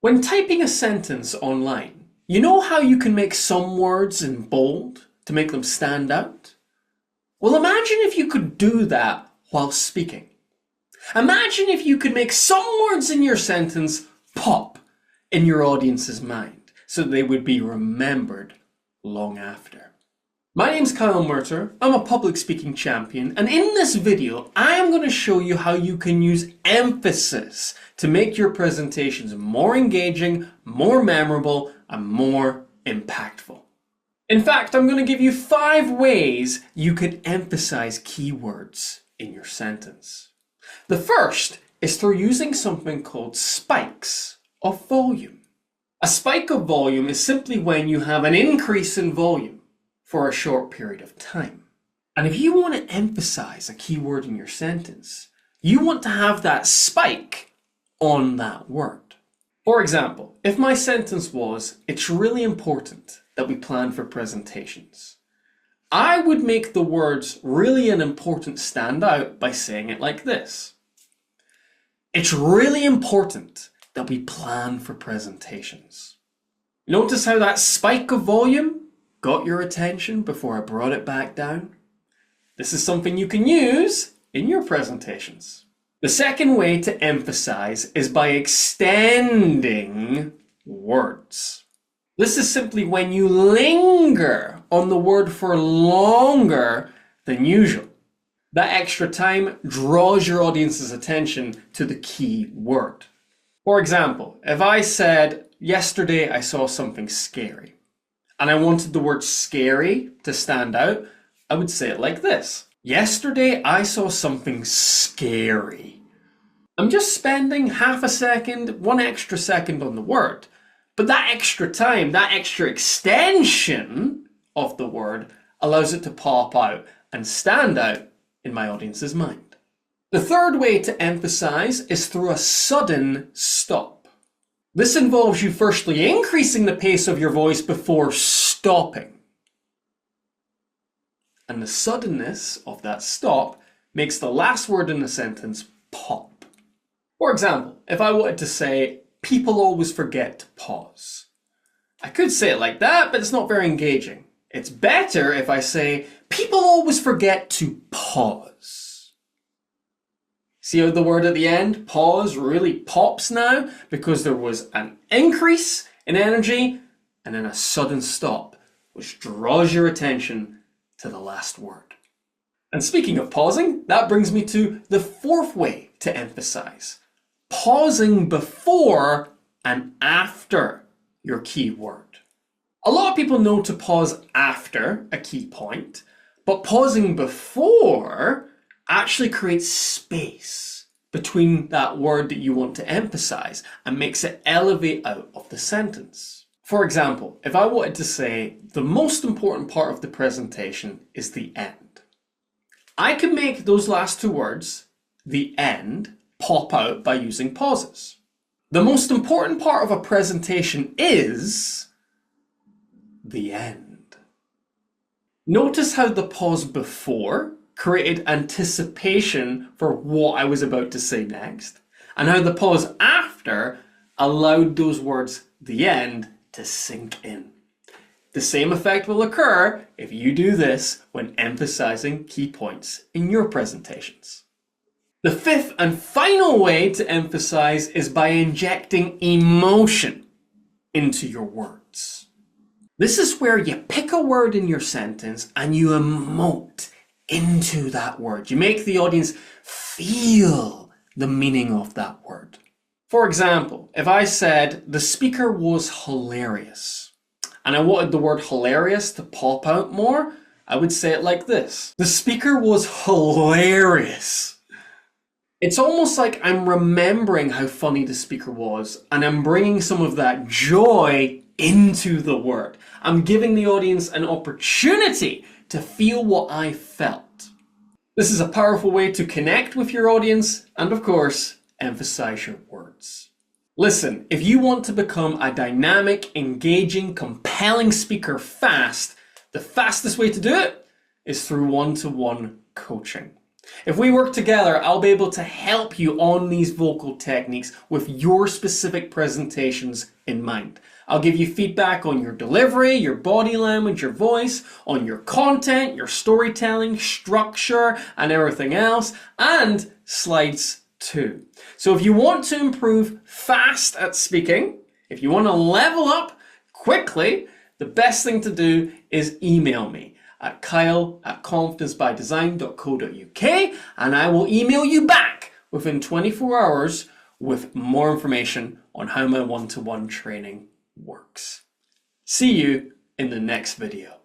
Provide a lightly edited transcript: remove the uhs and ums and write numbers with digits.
When typing a sentence online, you know how you can make some words in bold to make them stand out? Well, imagine if you could do that while speaking. Imagine if you could make some words in your sentence pop in your audience's mind so they would be remembered long after. My name's Kyle Murter, I'm a public speaking champion, and in this video I am going to show you how you can use emphasis to make your presentations more engaging, more memorable, and more impactful. In fact, I'm going to give you 5 ways you could emphasize keywords in your sentence. The first is through using something called spikes of volume. A spike of volume is simply when you have an increase in volume for a short period of time. And if you want to emphasize a keyword in your sentence, you want to have that spike on that word. For example, if my sentence was, "It's really important that we plan for presentations," I would make the words "really" and "important" stand out by saying it like this. It's really important that we plan for presentations. Notice how that spike of volume got your attention before I brought it back down? This is something you can use in your presentations. The second way to emphasize is by extending words. This is simply when you linger on the word for longer than usual. That extra time draws your audience's attention to the key word. For example, if I said, "Yesterday I saw something scary," and I wanted the word "scary" to stand out, I would say it like this. Yesterday I saw something scary. I'm just spending half a second, 1 extra second on the word. But that extra time, that extra extension of the word allows it to pop out and stand out in my audience's mind. The third way to emphasize is through a sudden stop. This involves you firstly increasing the pace of your voice before stopping. And the suddenness of that stop makes the last word in the sentence pop. For example, if I wanted to say, "People always forget to pause," I could say it like that, but it's not very engaging. It's better if I say, "People always forget to pause." See how the word at the end, pause, really pops now because there was an increase in energy and then a sudden stop, which draws your attention to the last word. And speaking of pausing, that brings me to the fourth way to emphasize. Pausing before and after your key word. A lot of people know to pause after a key point, but pausing before actually creates space between that word that you want to emphasize and makes it elevate out of the sentence. For example, if I wanted to say the most important part of the presentation is the end, I can make those last 2 words, the end, pop out by using pauses. The most important part of a presentation is the end. Notice how the pause before created anticipation for what I was about to say next, and how the pause after allowed those words, the end, to sink in. The same effect will occur if you do this when emphasizing key points in your presentations. The fifth and final way to emphasize is by injecting emotion into your words. This is where you pick a word in your sentence and you emote into that word. You make the audience feel the meaning of that word. For example, if I said, "The speaker was hilarious," and I wanted the word hilarious to pop out more, I would say it like this. "The speaker was hilarious." It's almost like I'm remembering how funny the speaker was, and I'm bringing some of that joy into the word. I'm giving the audience an opportunity to feel what I felt. This is a powerful way to connect with your audience and, of course, emphasize your words. Listen, if you want to become a dynamic, engaging, compelling speaker fast, the fastest way to do it is through one-to-one coaching. If we work together, I'll be able to help you on these vocal techniques with your specific presentations in mind. I'll give you feedback on your delivery, your body language, your voice, on your content, your storytelling, structure, and everything else, and slides too. So if you want to improve fast at speaking, if you want to level up quickly, the best thing to do is email me at kyle@confidencebydesign.co.uk, and I will email you back within 24 hours with more information on how my one-to-one training works. See you in the next video.